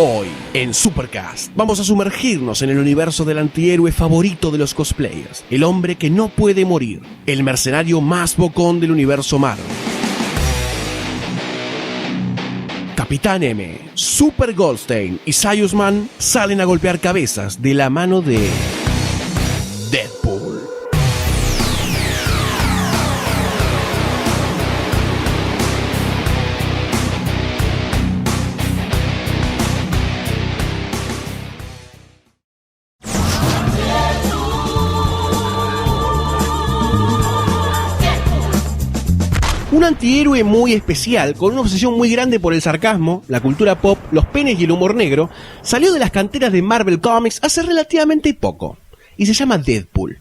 Hoy, en Supercast, vamos a sumergirnos en el universo del antihéroe favorito de los cosplayers, el hombre que no puede morir, el mercenario más bocón del universo Marvel. Capitán M, Super Goldstein y Zaius Man salen a golpear cabezas de la mano de Deadpool. Un antihéroe muy especial, con una obsesión muy grande por el sarcasmo, la cultura pop, los penes y el humor negro, salió de las canteras de Marvel Comics hace relativamente poco, y se llama Deadpool.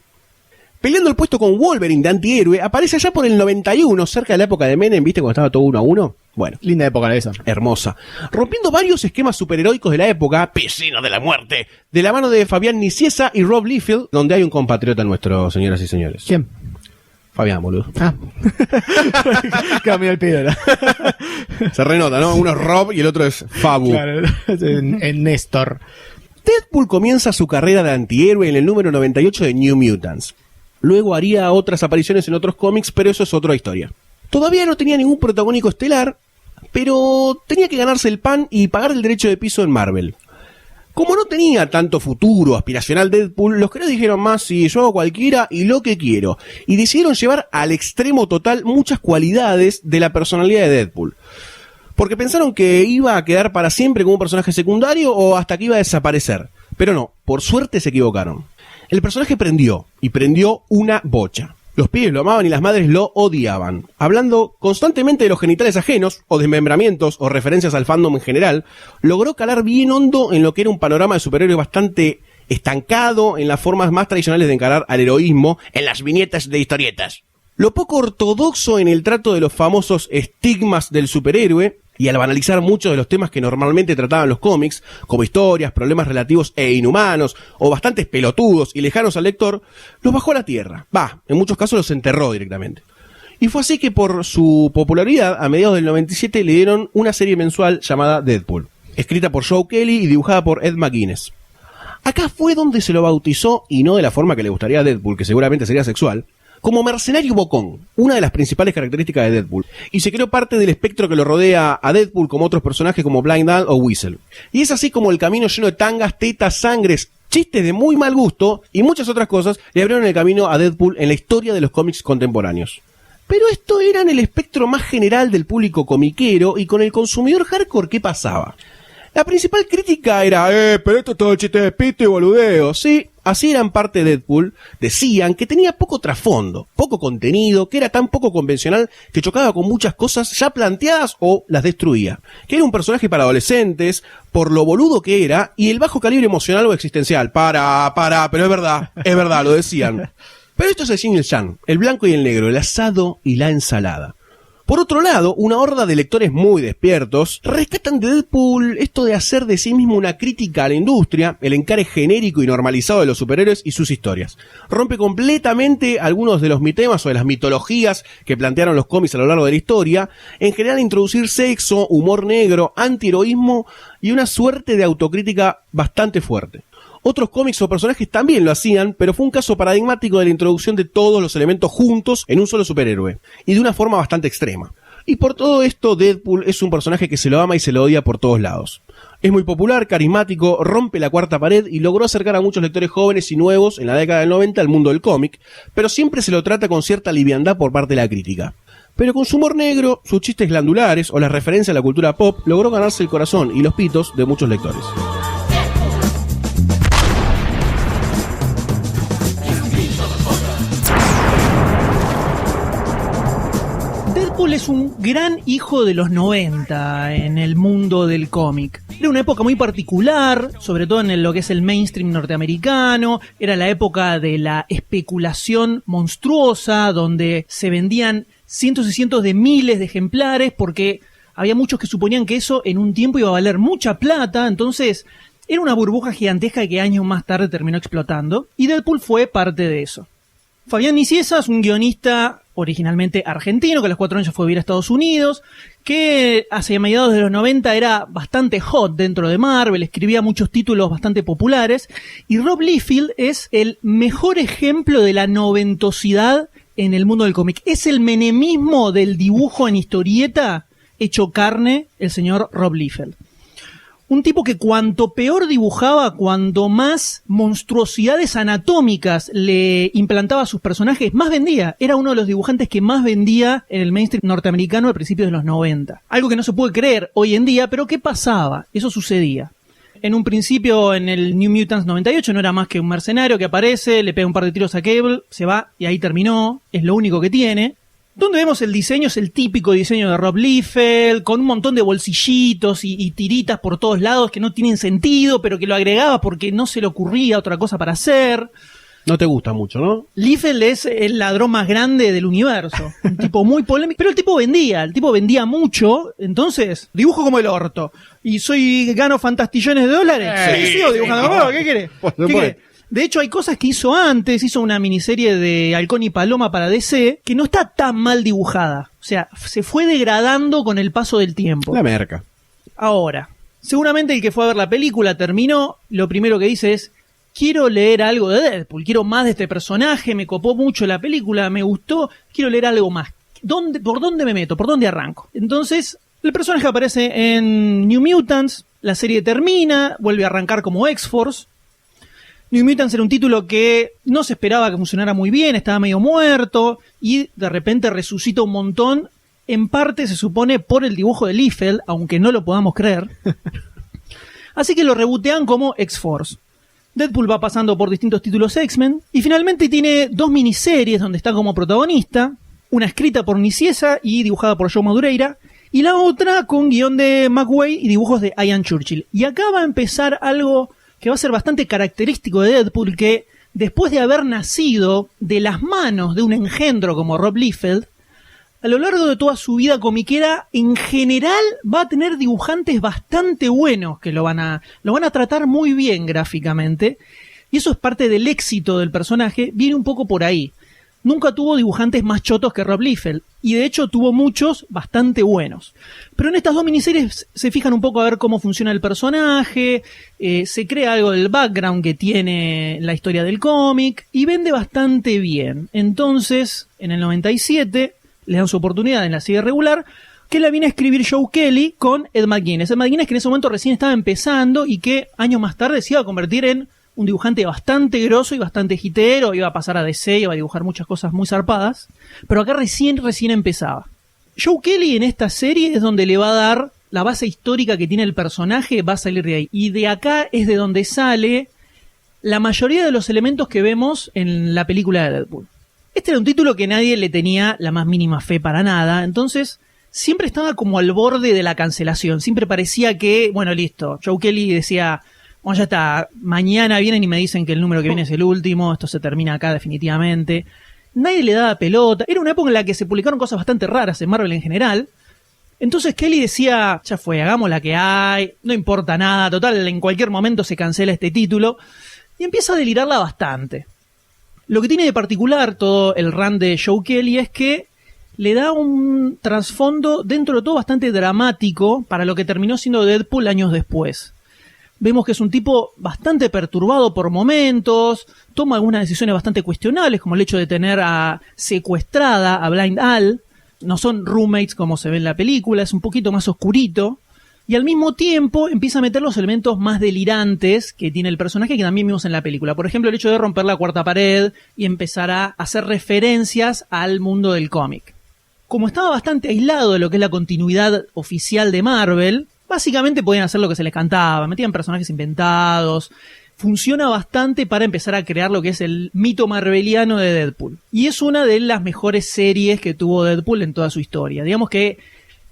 Peleando el puesto con Wolverine de antihéroe, aparece allá por el 91, cerca de la época de Menem, ¿viste? Cuando estaba todo 1-1. Bueno, linda época esa. Hermosa. Rompiendo varios esquemas superheroicos de la época, Piscina de la Muerte, de la mano de Fabián Nicieza y Rob Liefeld, donde hay un compatriota nuestro, señoras y señores. ¿Quién? Fabián, boludo. Ah. Cambió el pídolo. Se renota, ¿no? Uno es Rob y el otro es Fabu. Claro, en Néstor. Deadpool comienza su carrera de antihéroe en el número 98 de New Mutants. Luego haría otras apariciones en otros cómics, pero eso es otra historia. Todavía no tenía ningún protagónico estelar, pero tenía que ganarse el pan y pagar el derecho de piso en Marvel. Como no tenía tanto futuro aspiracional Deadpool, los creadores dijeron más si yo hago cualquiera y lo que quiero, y decidieron llevar al extremo total muchas cualidades de la personalidad de Deadpool. Porque pensaron que iba a quedar para siempre como un personaje secundario o hasta que iba a desaparecer. Pero no, por suerte se equivocaron. El personaje prendió, y prendió una bocha. Los pibes lo amaban y las madres lo odiaban. Hablando constantemente de los genitales ajenos, o desmembramientos, o referencias al fandom en general, logró calar bien hondo en lo que era un panorama de superhéroes bastante estancado en las formas más tradicionales de encarar al heroísmo en las viñetas de historietas. Lo poco ortodoxo en el trato de los famosos estigmas del superhéroe, y al banalizar muchos de los temas que normalmente trataban los cómics, como historias, problemas relativos e inhumanos, o bastantes pelotudos y lejanos al lector, los bajó a la tierra. En muchos casos los enterró directamente. Y fue así que por su popularidad, a mediados del 97 le dieron una serie mensual llamada Deadpool, escrita por Joe Kelly y dibujada por Ed McGuinness. Acá fue donde se lo bautizó, y no de la forma que le gustaría a Deadpool, que seguramente sería sexual, como mercenario bocón, una de las principales características de Deadpool, y se creó parte del espectro que lo rodea a Deadpool como otros personajes como Blind Dal o Weasel. Y es así como el camino lleno de tangas, tetas, sangres, chistes de muy mal gusto y muchas otras cosas le abrieron el camino a Deadpool en la historia de los cómics contemporáneos. Pero esto era en el espectro más general del público comiquero, y con el consumidor hardcore, ¿qué pasaba? La principal crítica era, pero esto es todo chiste de pito y boludeo. Sí, así eran parte de Deadpool. Decían que tenía poco trasfondo, poco contenido, que era tan poco convencional que chocaba con muchas cosas ya planteadas o las destruía. Que era un personaje para adolescentes, por lo boludo que era, y el bajo calibre emocional o existencial. Pero es verdad, lo decían. Pero esto es el yin y el yang, el blanco y el negro, el asado y la ensalada. Por otro lado, una horda de lectores muy despiertos rescatan de Deadpool esto de hacer de sí mismo una crítica a la industria, el encare genérico y normalizado de los superhéroes y sus historias. Rompe completamente algunos de los mitemas o de las mitologías que plantearon los cómics a lo largo de la historia, en general introducir sexo, humor negro, antiheroísmo y una suerte de autocrítica bastante fuerte. Otros cómics o personajes también lo hacían, pero fue un caso paradigmático de la introducción de todos los elementos juntos en un solo superhéroe, y de una forma bastante extrema. Y por todo esto, Deadpool es un personaje que se lo ama y se lo odia por todos lados. Es muy popular, carismático, rompe la cuarta pared y logró acercar a muchos lectores jóvenes y nuevos en la década del 90 al mundo del cómic, pero siempre se lo trata con cierta liviandad por parte de la crítica. Pero con su humor negro, sus chistes glandulares o la referencia a la cultura pop, logró ganarse el corazón y los pitos de muchos lectores. Deadpool es un gran hijo de los 90 en el mundo del cómic. Era una época muy particular, sobre todo en lo que es el mainstream norteamericano. Era la época de la especulación monstruosa, donde se vendían cientos y cientos de miles de ejemplares, porque había muchos que suponían que eso en un tiempo iba a valer mucha plata. Entonces era una burbuja gigantesca que años más tarde terminó explotando, y Deadpool fue parte de eso. Fabián Nicieza es un guionista originalmente argentino, que a los 4 años fue a vivir a Estados Unidos, que hacia mediados de los 90 era bastante hot dentro de Marvel, escribía muchos títulos bastante populares, y Rob Liefeld es el mejor ejemplo de la noventosidad en el mundo del cómic. Es el menemismo del dibujo en historieta hecho carne, el señor Rob Liefeld. Un tipo que cuanto peor dibujaba, cuanto más monstruosidades anatómicas le implantaba a sus personajes, más vendía. Era uno de los dibujantes que más vendía en el mainstream norteamericano a principios de los 90. Algo que no se puede creer hoy en día, pero ¿qué pasaba? Eso sucedía. En un principio, en el New Mutants 98, no era más que un mercenario que aparece, le pega un par de tiros a Cable, se va y ahí terminó. Es lo único que tiene. Donde vemos el diseño, es el típico diseño de Rob Liefeld, con un montón de bolsillitos y tiritas por todos lados que no tienen sentido, pero que lo agregaba porque no se le ocurría otra cosa para hacer. No te gusta mucho, ¿no? Liefeld es el ladrón más grande del universo. Un tipo muy polémico. Pero el tipo vendía mucho. Entonces, dibujo como el orto. Y gano fantastillones de dólares. Sí, sigo dibujando como el orto. ¿Qué querés? ¿Qué querés? De hecho, hay cosas que hizo antes. Hizo una miniserie de Halcón y Paloma para DC que no está tan mal dibujada. O sea, se fue degradando con el paso del tiempo. La merca. Ahora, seguramente el que fue a ver la película terminó. Lo primero que dice es: quiero leer algo de Deadpool, quiero más de este personaje, me copó mucho la película, me gustó, quiero leer algo más. ¿Por dónde me meto? ¿Por dónde arranco? Entonces, el personaje aparece en New Mutants, la serie termina, vuelve a arrancar como X-Force. New Mutants era un título que no se esperaba que funcionara muy bien, estaba medio muerto, y de repente resucita un montón, en parte se supone por el dibujo de Liefeld, aunque no lo podamos creer. Así que lo rebootean como X-Force. Deadpool va pasando por distintos títulos X-Men y finalmente tiene 2 miniseries donde está como protagonista, una escrita por Nicieza y dibujada por Joe Madureira, y la otra con guión de McWay y dibujos de Ian Churchill. Y acá va a empezar algo que va a ser bastante característico de Deadpool, que después de haber nacido de las manos de un engendro como Rob Liefeld, a lo largo de toda su vida comiquera, en general va a tener dibujantes bastante buenos que lo van a tratar muy bien gráficamente. Y eso es parte del éxito del personaje, viene un poco por ahí. Nunca tuvo dibujantes más chotos que Rob Liefeld, y de hecho tuvo muchos bastante buenos. Pero en estas 2 miniseries se fijan un poco a ver cómo funciona el personaje, se crea algo del background que tiene la historia del cómic, y vende bastante bien. Entonces, en el 97... le dan su oportunidad en la serie regular, que la viene a escribir Joe Kelly con Ed McGuinness. Ed McGuinness, que en ese momento recién estaba empezando y que años más tarde se iba a convertir en un dibujante bastante grosso y bastante hitero, iba a pasar a DC, iba a dibujar muchas cosas muy zarpadas, pero acá recién empezaba. Joe Kelly en esta serie es donde le va a dar la base histórica que tiene el personaje, va a salir de ahí. Y de acá es de donde sale la mayoría de los elementos que vemos en la película de Deadpool. Este era un título que nadie le tenía la más mínima fe para nada, entonces siempre estaba como al borde de la cancelación. Siempre parecía que, bueno, listo, Joe Kelly decía, bueno, ya está, mañana vienen y me dicen que el número que viene es el último, esto se termina acá definitivamente. Nadie le daba pelota, era una época en la que se publicaron cosas bastante raras en Marvel en general. Entonces Kelly decía, ya fue, hagamos la que hay, no importa nada, total, en cualquier momento se cancela este título, y empieza a delirarla bastante. Lo que tiene de particular todo el run de Joe Kelly es que le da un trasfondo dentro de todo bastante dramático para lo que terminó siendo Deadpool años después. Vemos que es un tipo bastante perturbado por momentos, toma algunas decisiones bastante cuestionables, como el hecho de tener secuestrada a Blind Al. No son roommates como se ve en la película, es un poquito más oscurito. Y al mismo tiempo empieza a meter los elementos más delirantes que tiene el personaje que también vimos en la película. Por ejemplo, el hecho de romper la cuarta pared y empezar a hacer referencias al mundo del cómic. Como estaba bastante aislado de lo que es la continuidad oficial de Marvel, básicamente podían hacer lo que se les cantaba, metían personajes inventados. Funciona bastante para empezar a crear lo que es el mito marveliano de Deadpool. Y es una de las mejores series que tuvo Deadpool en toda su historia. Digamos que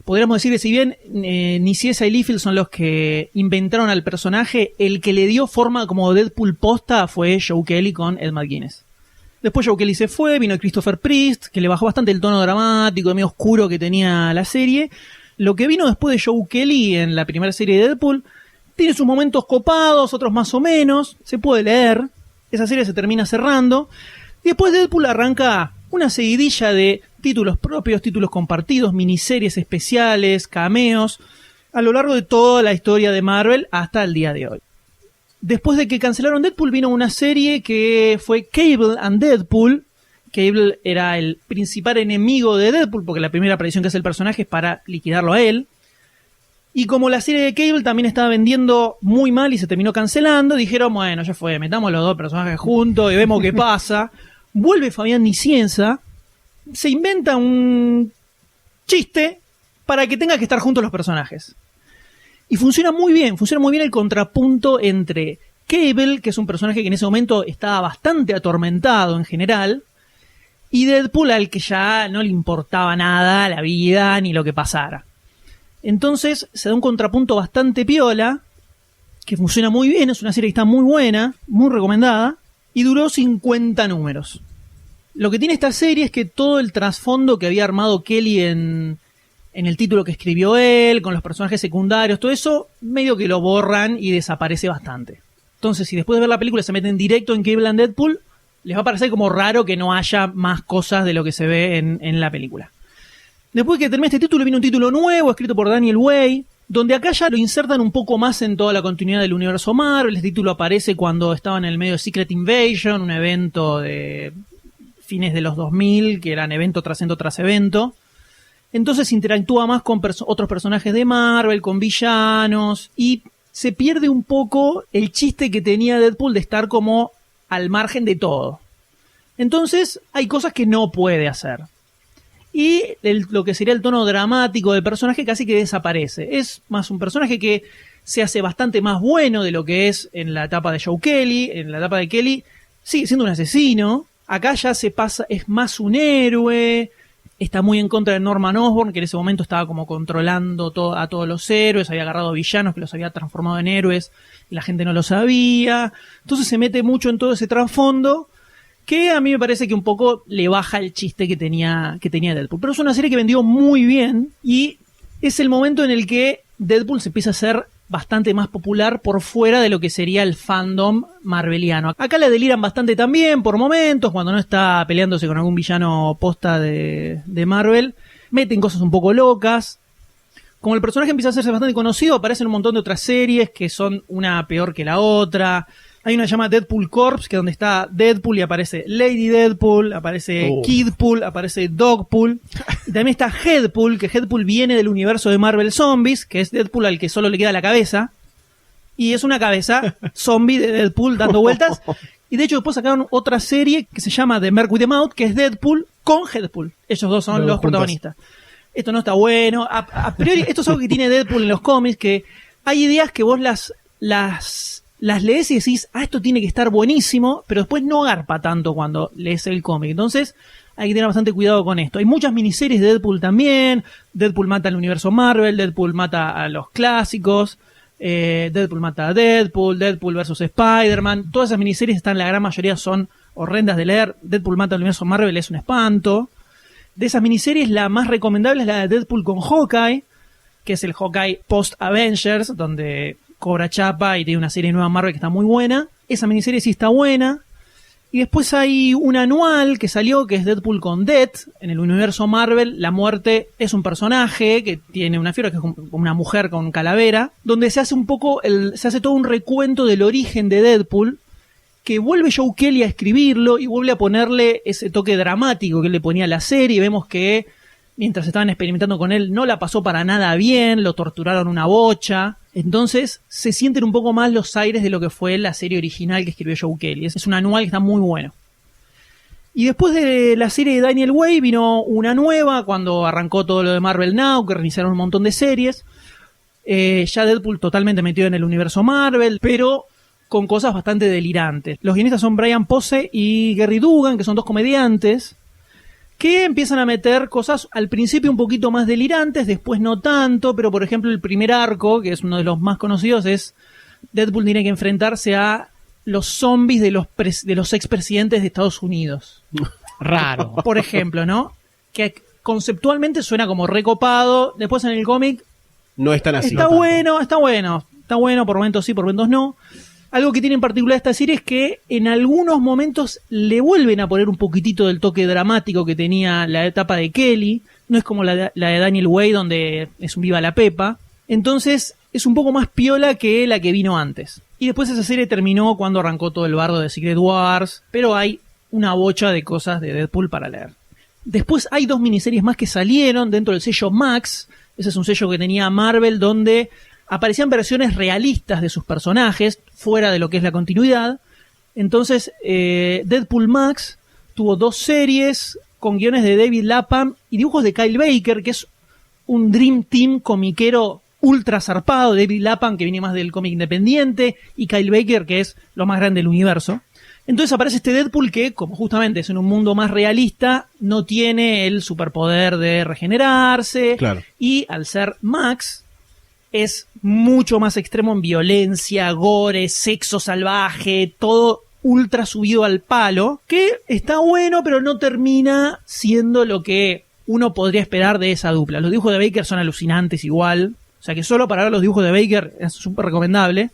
podríamos decir que si bien Nicieza y Liefeld son los que inventaron al personaje, el que le dio forma como Deadpool posta fue Joe Kelly con Ed McGuinness. Después Joe Kelly se fue, vino Christopher Priest, que le bajó bastante el tono dramático, medio oscuro que tenía la serie. Lo que vino después de Joe Kelly en la primera serie de Deadpool tiene sus momentos copados, otros más o menos, se puede leer. Esa serie se termina cerrando. Y después Deadpool arranca una seguidilla de títulos propios, títulos compartidos, miniseries especiales, cameos, a lo largo de toda la historia de Marvel hasta el día de hoy. Después de que cancelaron Deadpool, vino una serie que fue Cable and Deadpool. Cable era el principal enemigo de Deadpool, porque la primera aparición que hace el personaje es para liquidarlo a él. Y como la serie de Cable también estaba vendiendo muy mal y se terminó cancelando, dijeron, bueno, ya fue, metamos los dos personajes juntos y vemos qué pasa. Vuelve Fabián Nicienza, se inventa un chiste para que tenga que estar juntos los personajes. Y funciona muy bien el contrapunto entre Cable, que es un personaje que en ese momento estaba bastante atormentado en general, y Deadpool, al que ya no le importaba nada la vida ni lo que pasara. Entonces se da un contrapunto bastante piola, que funciona muy bien, es una serie que está muy buena, muy recomendada, y duró 50 números. Lo que tiene esta serie es que todo el trasfondo que había armado Kelly en el título que escribió él, con los personajes secundarios, todo eso, medio que lo borran y desaparece bastante. Entonces, si después de ver la película se meten directo en Cable and Deadpool, les va a parecer como raro que no haya más cosas de lo que se ve en la película. Después que termine este título, viene un título nuevo, escrito por Daniel Way, donde acá ya lo insertan un poco más en toda la continuidad del universo Marvel. Este título aparece cuando estaba en el medio de Secret Invasion, un evento de fines de los 2000, que eran evento tras evento. Entonces interactúa más con otros personajes de Marvel, con villanos, y se pierde un poco el chiste que tenía Deadpool de estar como al margen de todo. Entonces hay cosas que no puede hacer. Y lo que sería el tono dramático del personaje casi que desaparece. Es más un personaje que se hace bastante más bueno de lo que es en la etapa de Joe Kelly. En la etapa de Kelly sigue siendo un asesino. Acá ya se pasa, es más un héroe. Está muy en contra de Norman Osborn, que en ese momento estaba como controlando a todos los héroes, había agarrado villanos que los había transformado en héroes y la gente no lo sabía. Entonces se mete mucho en todo ese trasfondo que a mí me parece que un poco le baja el chiste que tenía Deadpool. Pero es una serie que vendió muy bien y es el momento en el que Deadpool se empieza a hacer bastante más popular por fuera de lo que sería el fandom marveliano. Acá la deliran bastante también por momentos, cuando no está peleándose con algún villano posta de Marvel. Meten cosas un poco locas. Como el personaje empieza a hacerse bastante conocido, aparecen un montón de otras series que son una peor que la otra. Hay una que se llama Deadpool Corps, que es donde está Deadpool y aparece Lady Deadpool, aparece Kidpool, aparece Dogpool. Y también está Headpool, que Headpool viene del universo de Marvel Zombies, que es Deadpool al que solo le queda la cabeza. Y es una cabeza zombie de Deadpool dando vueltas. Y de hecho después sacaron otra serie que se llama The Merc with the Mouth, que es Deadpool con Headpool. Ellos dos son los protagonistas. Esto no está bueno. A priori, esto es algo que tiene Deadpool en los cómics, que hay ideas que vos las lees y decís, esto tiene que estar buenísimo, pero después no garpa tanto cuando lees el cómic. Entonces hay que tener bastante cuidado con esto. Hay muchas miniseries de Deadpool también. Deadpool mata al universo Marvel, Deadpool mata a los clásicos, Deadpool mata a Deadpool, Deadpool versus Spider-Man. Todas esas miniseries están, la gran mayoría son horrendas de leer. Deadpool mata al universo Marvel es un espanto. De esas miniseries, la más recomendable es la de Deadpool con Hawkeye, que es el Hawkeye post-Avengers, donde cobra chapa y tiene una serie nueva Marvel que está muy buena. Esa miniserie sí está buena. Y después hay un anual que salió, que es Deadpool con Death. En el universo Marvel, la muerte es un personaje que tiene una figura que es como una mujer con calavera, donde se hace un poco, se hace todo un recuento del origen de Deadpool, que vuelve Joe Kelly a escribirlo y vuelve a ponerle ese toque dramático que él le ponía a la serie. Vemos que mientras estaban experimentando con él no la pasó para nada bien, lo torturaron una bocha. Entonces se sienten un poco más los aires de lo que fue la serie original que escribió Joe Kelly. Es un anual que está muy bueno. Y después de la serie de Daniel Way vino una nueva cuando arrancó todo lo de Marvel Now, que reiniciaron un montón de series. Ya Deadpool totalmente metido en el universo Marvel, pero con cosas bastante delirantes. Los guionistas son Brian Posey y Gary Dugan, que son dos comediantes, que empiezan a meter cosas al principio un poquito más delirantes, después no tanto, pero por ejemplo el primer arco, que es uno de los más conocidos, es Deadpool tiene que enfrentarse a los zombies de los expresidentes de Estados Unidos. Raro. Por ejemplo, ¿no? Que conceptualmente suena como recopado, después en el cómic no es tan así. Está bueno, por momentos sí, por momentos no. Algo que tiene en particular esta serie es que en algunos momentos le vuelven a poner un poquitito del toque dramático que tenía la etapa de Kelly. No es como la de Daniel Way, donde es un viva la pepa. Entonces es un poco más piola que la que vino antes. Y después esa serie terminó cuando arrancó todo el bardo de Secret Wars, pero hay una bocha de cosas de Deadpool para leer. Después hay 2 miniseries más que salieron dentro del sello Max. Ese es un sello que tenía Marvel, donde aparecían versiones realistas de sus personajes, fuera de lo que es la continuidad. Entonces, Deadpool Max tuvo 2 series con guiones de David Lapham y dibujos de Kyle Baker, que es un Dream Team comiquero ultra zarpado. David Lapham, que viene más del cómic independiente, y Kyle Baker, que es lo más grande del universo. Entonces aparece este Deadpool que, como justamente es en un mundo más realista, no tiene el superpoder de regenerarse. Claro. Y al ser Max, es mucho más extremo en violencia, gore, sexo salvaje, todo ultra subido al palo, que está bueno, pero no termina siendo lo que uno podría esperar de esa dupla. Los dibujos de Baker son alucinantes igual, o sea que solo para ver los dibujos de Baker es súper recomendable,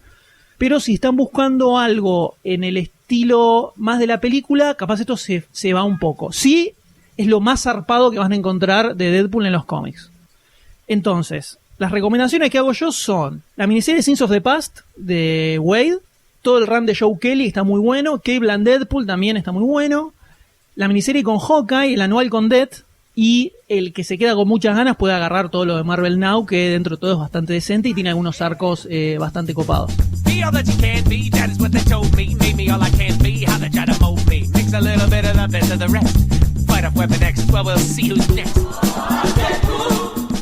pero si están buscando algo en el estilo más de la película, capaz esto se va un poco. Sí, es lo más zarpado que van a encontrar de Deadpool en los cómics. Entonces, las recomendaciones que hago yo son la miniserie Sins of the Past de Wade, todo el run de Joe Kelly está muy bueno, Cable and Deadpool también está muy bueno, la miniserie con Hawkeye, el anual con Death, y el que se queda con muchas ganas puede agarrar todo lo de Marvel Now, que dentro de todo es bastante decente y tiene algunos arcos bastante copados.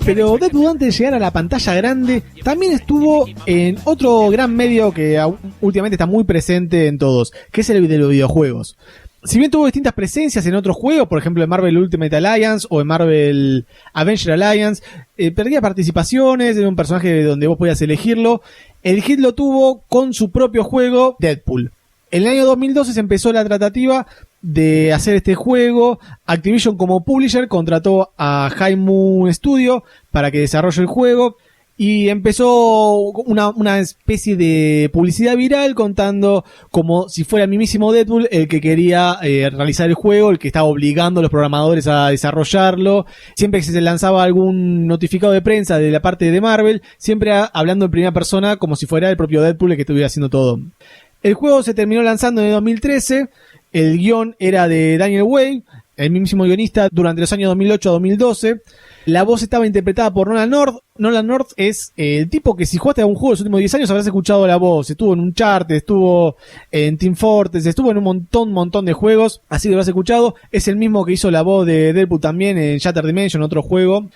Pero Deadpool, antes de llegar a la pantalla grande, también estuvo en otro gran medio que últimamente está muy presente en todos, que es el de los videojuegos. Si bien tuvo distintas presencias en otros juegos, por ejemplo en Marvel Ultimate Alliance o en Marvel Avenger Alliance, perdía participaciones, era un personaje donde vos podías elegirlo. El hit lo tuvo con su propio juego, Deadpool. En el año 2012 se empezó la tratativa de hacer este juego. Activision, como publisher, contrató a High Moon Studio para que desarrolle el juego. Y empezó una especie de publicidad viral contando como si fuera el mismísimo Deadpool el que quería realizar el juego, el que estaba obligando a los programadores a desarrollarlo. Siempre que se lanzaba algún notificado de prensa de la parte de Marvel, siempre hablando en primera persona como si fuera el propio Deadpool el que estuviera haciendo todo. El juego se terminó lanzando en el 2013. El guión era de Daniel Way, el mismísimo guionista, durante los años 2008 a 2012. La voz estaba interpretada por Nolan North. Nolan North es el tipo que si jugaste a un juego de los últimos 10 años habrás escuchado la voz. Estuvo en Uncharted, estuvo en Team Fortress, estuvo en un montón de juegos, así que lo habrás escuchado. Es el mismo que hizo la voz de Deadpool también en Shattered Dimension, otro juego.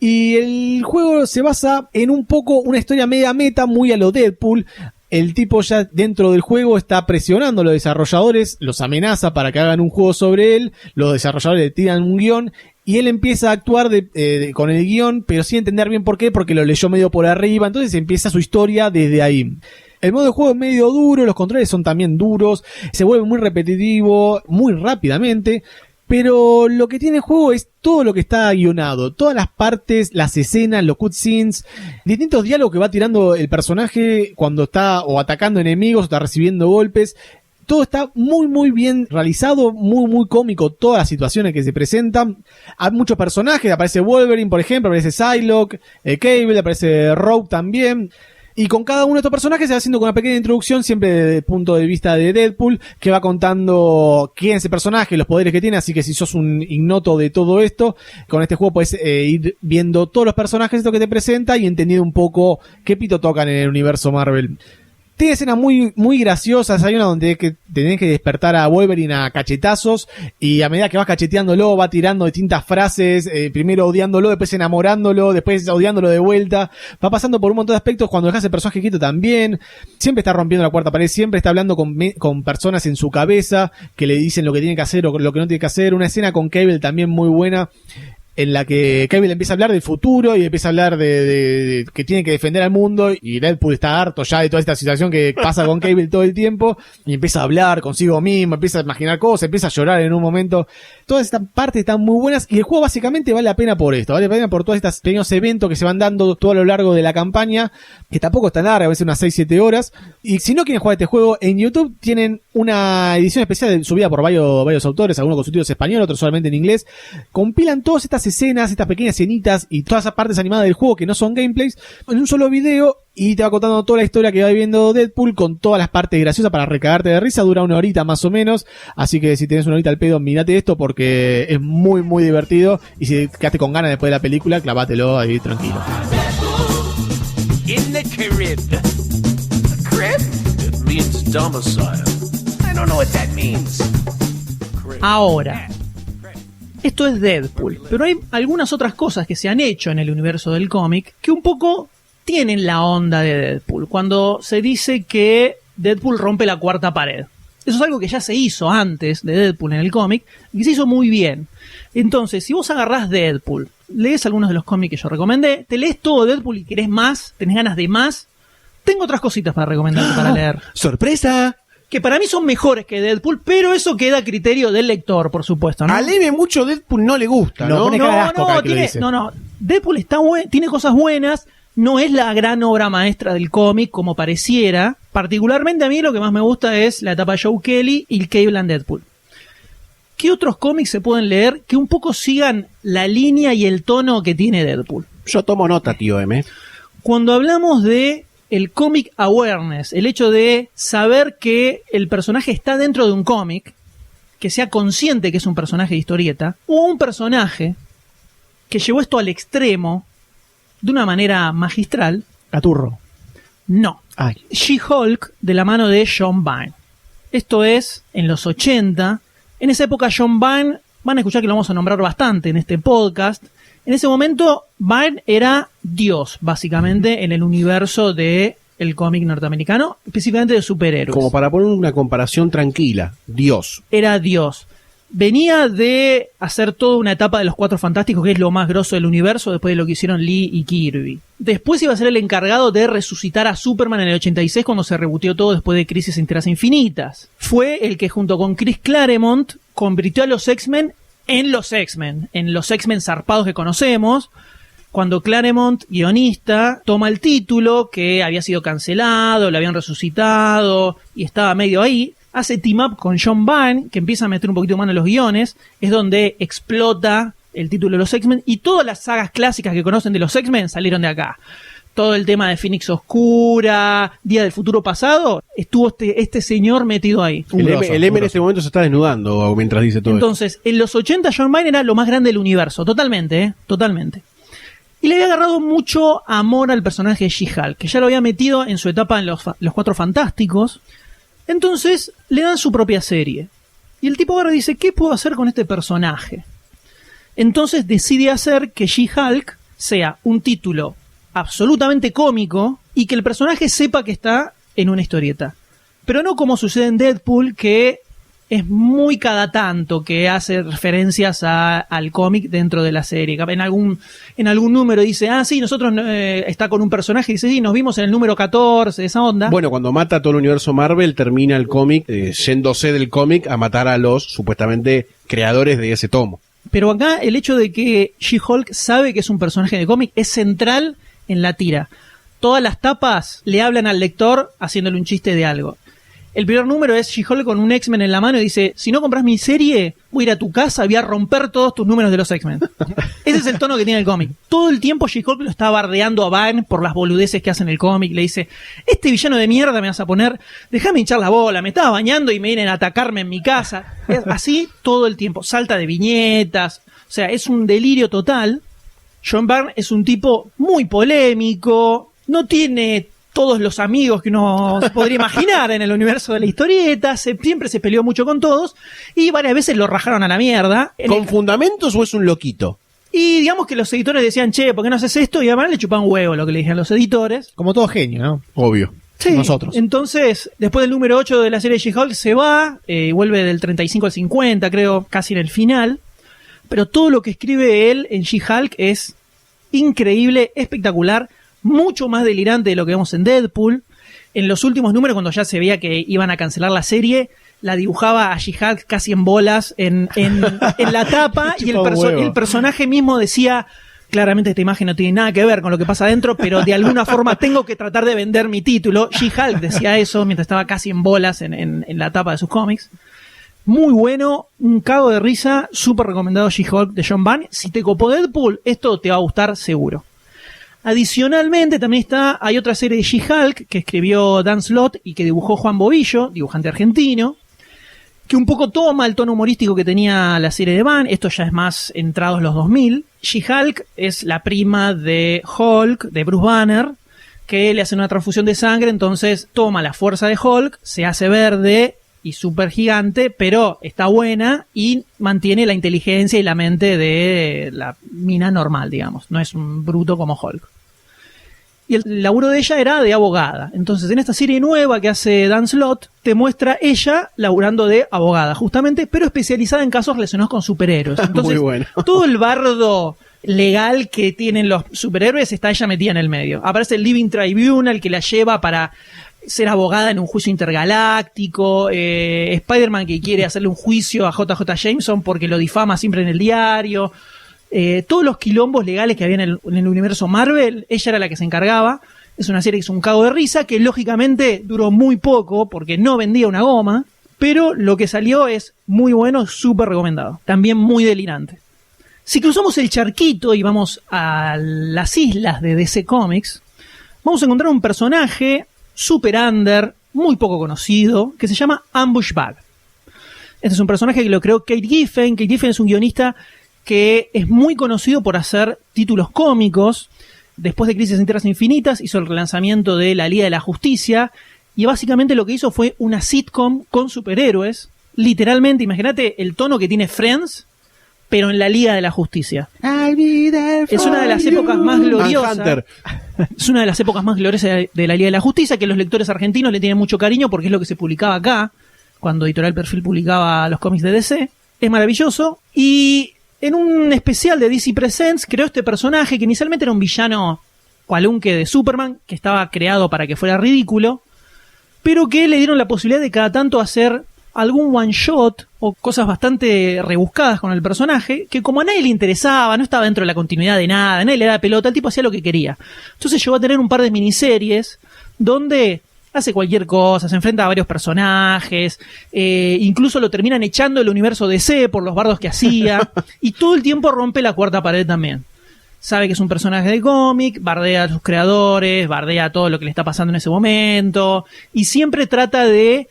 Y el juego se basa en un poco una historia media meta, muy a lo Deadpool. El tipo ya dentro del juego está presionando a los desarrolladores, los amenaza para que hagan un juego sobre él, los desarrolladores le tiran un guión y él empieza a actuar con el guión, pero sin entender bien por qué, porque lo leyó medio por arriba, entonces empieza su historia desde ahí. El modo de juego es medio duro, los controles son también duros, se vuelve muy repetitivo, muy rápidamente. Pero lo que tiene el juego es todo lo que está guionado, todas las partes, las escenas, los cutscenes, distintos diálogos que va tirando el personaje cuando está o atacando enemigos o está recibiendo golpes. Todo está muy bien realizado, muy cómico, todas las situaciones que se presentan. Hay muchos personajes, aparece Wolverine, por ejemplo, aparece Psylocke, Cable, aparece Rogue también. Y con cada uno de estos personajes se va haciendo con una pequeña introducción, siempre desde el punto de vista de Deadpool, que va contando quién es ese personaje, los poderes que tiene, así que si sos un ignoto de todo esto, con este juego puedes ir viendo todos los personajes estos que te presenta y entendiendo un poco qué pito tocan en el universo Marvel. Tiene escenas muy graciosas. Hay una donde tenés que despertar a Wolverine a cachetazos y a medida que vas cacheteándolo va tirando distintas frases, primero odiándolo, después enamorándolo, después odiándolo de vuelta. Va pasando por un montón de aspectos. Cuando dejas el personaje quieto también, siempre está rompiendo la cuarta pared, siempre está hablando con personas en su cabeza que le dicen lo que tiene que hacer o lo que no tiene que hacer. Una escena con Cable también muy buena. en la que Cable empieza a hablar del futuro y empieza a hablar de que tiene que defender al mundo, y Deadpool está harto ya de toda esta situación que pasa con Cable todo el tiempo, y empieza a hablar consigo mismo, empieza a imaginar cosas, empieza a llorar en un momento. Todas estas partes están muy buenas, y el juego básicamente vale la pena por esto, vale la pena por todos estos pequeños eventos que se van dando todo a lo largo de la campaña, que tampoco es tan larga, a veces unas 6-7 horas. Y si no quieren jugar este juego, en YouTube tienen una edición especial subida por varios autores, algunos con subtítulos en español, otros solamente en inglés. Compilan todas estas escenas, estas pequeñas escenitas y todas esas partes animadas del juego que no son gameplays en un solo video, y te va contando toda la historia que va viviendo Deadpool con todas las partes graciosas para recagarte de risa. Dura 1 horita más o menos, así que si tenés 1 horita al pedo, mirate esto porque es muy muy divertido, y si quedaste con ganas después de la película, clavátelo ahí tranquilo. In the crib. Crib? It means domicile. I don't know what that means. Ahora, esto es Deadpool, pero hay algunas otras cosas que se han hecho en el universo del cómic que un poco tienen la onda de Deadpool. Cuando se dice que Deadpool rompe la cuarta pared. Eso es algo que ya se hizo antes de Deadpool en el cómic y que se hizo muy bien. Entonces, si vos agarrás Deadpool, lees algunos de los cómics que yo recomendé, te lees todo Deadpool y querés más, tenés ganas de más, tengo otras cositas para recomendarte para leer. ¡Sorpresa! Que para mí son mejores que Deadpool, pero eso queda a criterio del lector, por supuesto, ¿no? A Leve mucho Deadpool no le gusta, ¿no? Pone cara de asco cada que lo dice. No. Deadpool está tiene cosas buenas, no es la gran obra maestra del cómic como pareciera. Particularmente a mí lo que más me gusta es la etapa de Joe Kelly y el Cable and Deadpool. ¿Qué otros cómics se pueden leer que un poco sigan la línea y el tono que tiene Deadpool? Yo tomo nota, tío M. Cuando hablamos de el comic awareness, el hecho de saber que el personaje está dentro de un cómic, que sea consciente que es un personaje de historieta, o un personaje que llevó esto al extremo de una manera magistral. Gaturro. No. Ay. She-Hulk de la mano de John Byrne. Esto es en los 80. En esa época John Byrne, van a escuchar que lo vamos a nombrar bastante en este podcast. En ese momento Byrne era Dios, básicamente, en el universo de el cómic norteamericano, específicamente de superhéroes. Como para poner una comparación tranquila. Dios. Era Dios. Venía de hacer toda una etapa de los Cuatro Fantásticos, que es lo más grosso del universo, después de lo que hicieron Lee y Kirby. Después iba a ser el encargado de resucitar a Superman en el 86, cuando se reboteó todo después de Crisis en Tierras Infinitas. Fue el que, junto con Chris Claremont, convirtió a los X-Men en los X-Men zarpados que conocemos. Cuando Claremont, guionista, toma el título que había sido cancelado, lo habían resucitado y estaba medio ahí, hace team up con John Byrne, que empieza a meter un poquito mano en los guiones, es donde explota el título de los X-Men, y todas las sagas clásicas que conocen de los X-Men salieron de acá. Todo el tema de Phoenix Oscura, Día del Futuro Pasado, estuvo este señor metido ahí. El M en ese momento se está desnudando mientras dice todo Entonces, en los 80 John Byrne era lo más grande del universo, totalmente, totalmente. Y le había agarrado mucho amor al personaje de She-Hulk, que ya lo había metido en su etapa en los Cuatro Fantásticos. Entonces le dan su propia serie. Y el tipo agarra y dice, ¿qué puedo hacer con este personaje? Entonces decide hacer que She-Hulk sea un título absolutamente cómico y que el personaje sepa que está en una historieta. Pero no como sucede en Deadpool, que es muy cada tanto que hace referencias al cómic dentro de la serie. En algún número dice, sí, nosotros está con un personaje, y dice, sí, nos vimos en el número 14, esa onda. Bueno, cuando mata a todo el universo Marvel, termina el cómic yéndose del cómic a matar a los supuestamente creadores de ese tomo. Pero acá el hecho de que She-Hulk sabe que es un personaje de cómic es central en la tira. Todas las tapas le hablan al lector haciéndole un chiste de algo. El primer número es She-Hulk con un X-Men en la mano y dice, si no compras mi serie, voy a ir a tu casa, voy a romper todos tus números de los X-Men. Ese es el tono que tiene el cómic. Todo el tiempo She-Hulk lo está bardeando a Byrne por las boludeces que hace en el cómic. Le dice, este villano de mierda me vas a poner, déjame hinchar la bola, me estaba bañando y me vienen a atacarme en mi casa. Es así todo el tiempo. Salta de viñetas. O sea, es un delirio total. John Byrne es un tipo muy polémico, no tiene todos los amigos que uno se podría imaginar en el universo de la historieta, siempre se peleó mucho con todos y varias veces lo rajaron a la mierda. ¿Con fundamentos o es un loquito? Y digamos que los editores decían, che, ¿por qué no haces esto? Y además le chupaban huevo lo que le dijeron los editores. Como todo genio, ¿no? Obvio. Sí, nosotros. Entonces, después del número 8 de la serie She-Hulk se va, vuelve del 35 al 50, creo, casi en el final. pero todo lo que escribe él en She-Hulk es increíble, espectacular, mucho más delirante de lo que vemos en Deadpool. En los últimos números, cuando ya se veía que iban a cancelar la serie, la dibujaba a She-Hulk casi en bolas en la tapa y el personaje mismo decía, claramente esta imagen no tiene nada que ver con lo que pasa adentro, pero de alguna forma tengo que tratar de vender mi título. She-Hulk decía eso mientras estaba casi en bolas en la tapa de sus cómics. Muy bueno, un cago de risa, súper recomendado She-Hulk de John Byrne. Si te copó Deadpool, esto te va a gustar seguro. Adicionalmente también hay otra serie de She-Hulk que escribió Dan Slott y que dibujó Juan Bobillo, dibujante argentino, que un poco toma el tono humorístico que tenía la serie de Byrne. Esto ya es más entrados los 2000. She-Hulk es la prima de Hulk, de Bruce Banner, que le hace una transfusión de sangre, entonces toma la fuerza de Hulk, se hace verde y súper gigante, pero está buena y mantiene la inteligencia y la mente de la mina normal, digamos. No es un bruto como Hulk. Y el laburo de ella era de abogada. Entonces, en esta serie nueva que hace Dan Slott, te muestra ella laburando de abogada, justamente, pero especializada en casos relacionados con superhéroes. Entonces, muy bueno. Todo el bardo legal que tienen los superhéroes está ella metida en el medio. Aparece el Living Tribunal que la lleva para ser abogada en un juicio intergaláctico, Spider-Man que quiere hacerle un juicio a JJ Jameson porque lo difama siempre en el diario, todos los quilombos legales que había en el universo Marvel, ella era la que se encargaba. Es una serie que es un cago de risa, que lógicamente duró muy poco porque no vendía una goma, pero lo que salió es muy bueno, súper recomendado, también muy delirante. Si cruzamos el charquito y vamos a las islas de DC Comics, vamos a encontrar un personaje super under, muy poco conocido, que se llama Ambush Bug. Este es un personaje que lo creó Kate Giffen. Kate Giffen es un guionista que es muy conocido por hacer títulos cómicos. Después de Crisis en Tierras Infinitas hizo el relanzamiento de La Liga de la Justicia y básicamente lo que hizo fue una sitcom con superhéroes. Literalmente, imagínate el tono que tiene Friends, pero en la Liga de la Justicia. Es una de las épocas más gloriosas. Es una de las épocas más gloriosas de la Liga de la Justicia, que los lectores argentinos le tienen mucho cariño porque es lo que se publicaba acá, cuando Editorial Perfil publicaba los cómics de DC. Es maravilloso. Y en un especial de DC Presents creó este personaje que inicialmente era un villano cualunque de Superman, que estaba creado para que fuera ridículo, pero que le dieron la posibilidad de cada tanto hacer algún one shot o cosas bastante rebuscadas con el personaje, que como a nadie le interesaba, no estaba dentro de la continuidad de nada, a nadie le daba pelota, el tipo hacía lo que quería. Entonces llegó a tener un par de miniseries donde hace cualquier cosa, se enfrenta a varios personajes, incluso lo terminan echando del universo DC por los bardos que hacía, y todo el tiempo rompe la cuarta pared también. Sabe que es un personaje de cómic, bardea a sus creadores, bardea todo lo que le está pasando en ese momento, y siempre trata de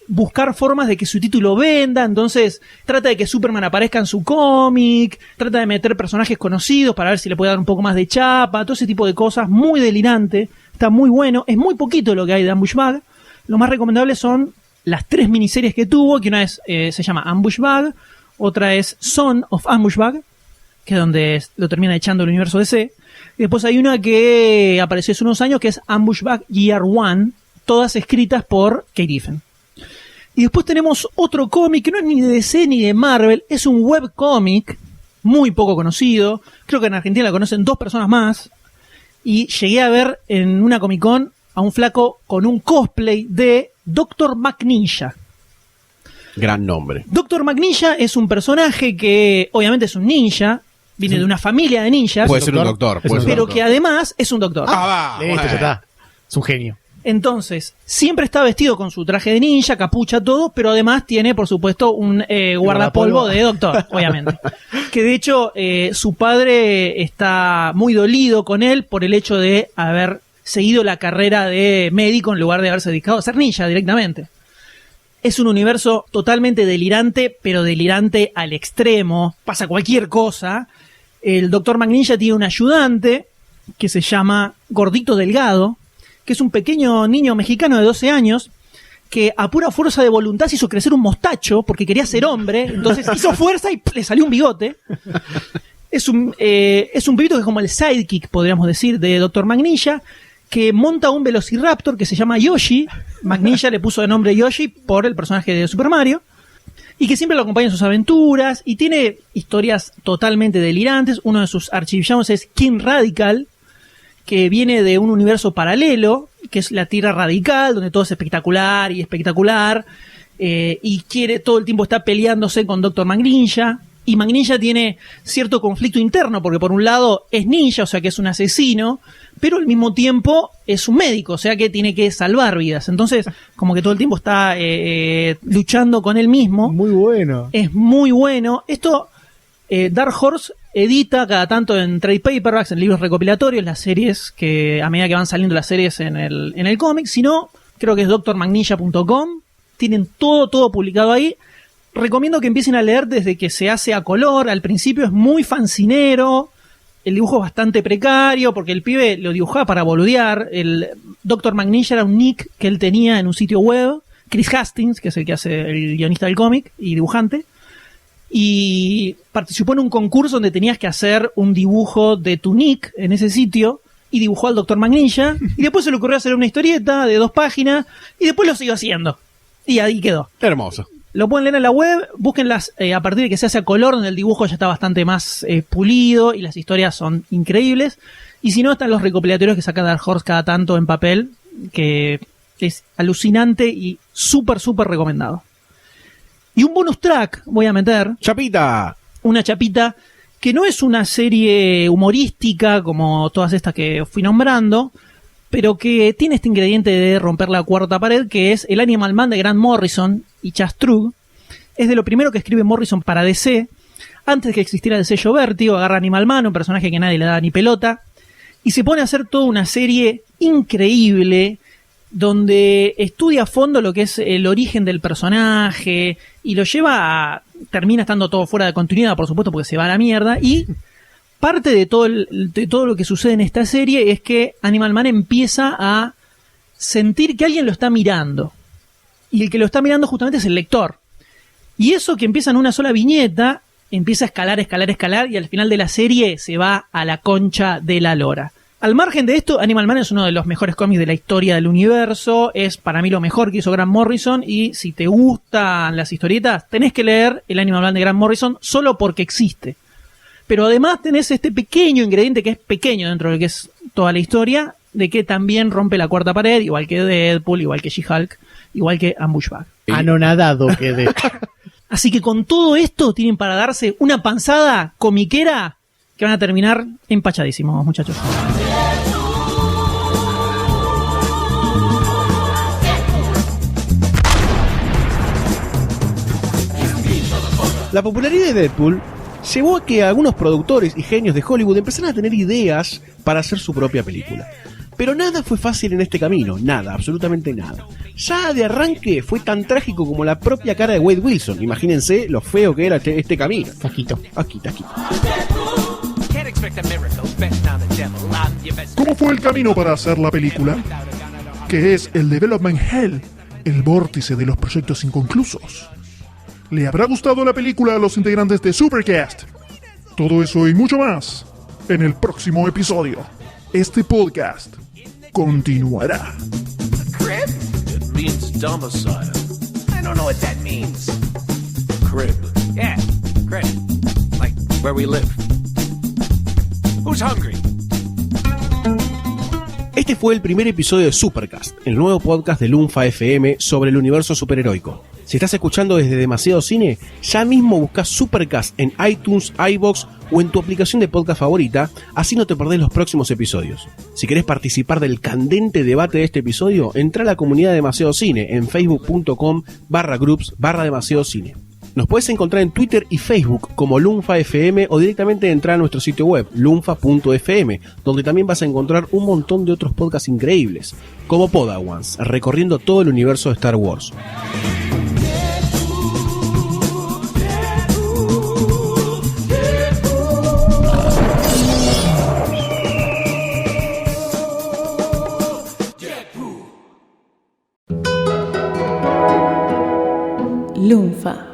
buscar formas de que su título venda. Entonces trata de que Superman aparezca en su cómic, trata de meter personajes conocidos para ver si le puede dar un poco más de chapa, todo ese tipo de cosas. Muy delirante, está muy bueno, es muy poquito lo que hay de Ambush Bug. Lo más recomendable son las 3 miniseries que tuvo, que una es se llama Ambush Bug, otra es Son of Ambush Bug, que es donde lo termina echando el universo DC, y después hay una que apareció hace unos años que es Ambush Bug Year One, todas escritas por Kate Giffen. Y después tenemos otro cómic que no es ni de DC ni de Marvel, es un webcómic muy poco conocido. Creo que en Argentina la conocen 2 personas más. Y llegué a ver en una Comic Con a un flaco con un cosplay de Dr. McNinja. Gran nombre. Dr. McNinja es un personaje que obviamente es un ninja, viene de una familia de ninjas. Puede ser un doctor. Pero que además es un doctor. Listo, ya está. Es un genio. Entonces, siempre está vestido con su traje de ninja, capucha, todo, pero además tiene, por supuesto, un guardapolvo de doctor, obviamente. Que de hecho, su padre está muy dolido con él por el hecho de haber seguido la carrera de médico en lugar de haberse dedicado a ser ninja directamente. Es un universo totalmente delirante, pero delirante al extremo. Pasa cualquier cosa. El Dr. McNinja tiene un ayudante que se llama Gordito Delgado, que es un pequeño niño mexicano de 12 años que a pura fuerza de voluntad se hizo crecer un mostacho porque quería ser hombre, entonces hizo fuerza y le salió un bigote. Es un pibito que es como el sidekick, podríamos decir, de Dr. McNinja, que monta un velociraptor que se llama Yoshi. McNinja le puso de nombre Yoshi por el personaje de Super Mario. y que siempre lo acompaña en sus aventuras, y tiene historias totalmente delirantes. Uno de sus archivillanos es King Radical, que viene de un universo paralelo, que es la Tierra Radical, donde todo es espectacular, y quiere todo el tiempo está peleándose con Dr. Magninja, y Magninja tiene cierto conflicto interno, porque por un lado es ninja, o sea que es un asesino, pero al mismo tiempo es un médico, o sea que tiene que salvar vidas. Entonces, como que todo el tiempo está luchando con él mismo. Muy bueno. Es muy bueno. Esto, Dark Horse edita cada tanto en trade paperbacks, en libros recopilatorios, las series que a medida que van saliendo las series en el cómic. Si no, creo que es drmagninja.com. Tienen todo publicado ahí. Recomiendo que empiecen a leer desde que se hace a color. Al principio es muy fancinero. El dibujo es bastante precario porque el pibe lo dibujaba para boludear. El Dr. Magninja era un nick que él tenía en un sitio web. Chris Hastings, que es el que hace el guionista del cómic y dibujante. Y participó en un concurso donde tenías que hacer un dibujo de tu nick en ese sitio. Y dibujó al Dr. Magninja. Y después se le ocurrió hacer una historieta de 2 páginas. Y después lo siguió haciendo. Y ahí quedó. Hermoso. Lo pueden leer en la web, búsquenlas a partir de que se hace a color, donde el dibujo ya está bastante más pulido y las historias son increíbles. Y si no, están los recopilatorios que saca Dark Horse cada tanto en papel, que es alucinante y súper recomendado. Y un bonus track voy a meter. ¡Chapita! Una chapita que no es una serie humorística como todas estas que fui nombrando, pero que tiene este ingrediente de romper la cuarta pared, que es el Animal Man de Grant Morrison y Chas Trug. Es de lo primero que escribe Morrison para DC. Antes de que existiera el sello Vértigo, agarra Animal Man, un personaje que nadie le da ni pelota, y se pone a hacer toda una serie increíble, donde estudia a fondo lo que es el origen del personaje, y lo lleva a... termina estando todo fuera de continuidad, por supuesto, porque se va a la mierda, y... parte de todo lo que sucede en esta serie es que Animal Man empieza a sentir que alguien lo está mirando. Y el que lo está mirando justamente es el lector. Y eso que empieza en una sola viñeta, empieza a escalar, y al final de la serie se va a la concha de la lora. Al margen de esto, Animal Man es uno de los mejores cómics de la historia del universo. Es para mí lo mejor que hizo Grant Morrison. Y si te gustan las historietas, tenés que leer el Animal Man de Grant Morrison solo porque existe. Pero además tenés este pequeño ingrediente que es pequeño dentro de lo que es toda la historia, de que también rompe la cuarta pared, igual que Deadpool, igual que She-Hulk, igual que Ambushbag. Anonadado quedé. Así que con todo esto tienen para darse una panzada comiquera que van a terminar empachadísimos, muchachos. La popularidad de Deadpool llevó a que algunos productores y genios de Hollywood empezaran a tener ideas para hacer su propia película. Pero nada fue fácil en este camino, nada, absolutamente nada. Ya de arranque fue tan trágico como la propia cara de Wade Wilson. Imagínense lo feo que era este camino. Taquito. Aquí. ¿Cómo fue el camino para hacer la película? Que es el Development Hell, el vórtice de los proyectos inconclusos. ¿Le habrá gustado la película a los integrantes de Supercast? Todo eso y mucho más en el próximo episodio. Este podcast continuará. Crib? It means domicile. I don't know what that means. Crib. Yeah, crib. Like where we live. Who's hungry? Este fue el primer episodio de Supercast, el nuevo podcast de Lunfa FM sobre el universo superheroico. Si estás escuchando desde Demasiado Cine, ya mismo busca Supercast en iTunes, iVoox o en tu aplicación de podcast favorita, así no te perdés los próximos episodios. Si querés participar del candente debate de este episodio, entra a la comunidad de Demasiado Cine en facebook.com/groups/Demasiado Cine. Nos puedes encontrar en Twitter y Facebook como Lunfa FM o directamente entrar a nuestro sitio web lunfa.fm, donde también vas a encontrar un montón de otros podcasts increíbles, como Podawans, recorriendo todo el universo de Star Wars. Lunfa.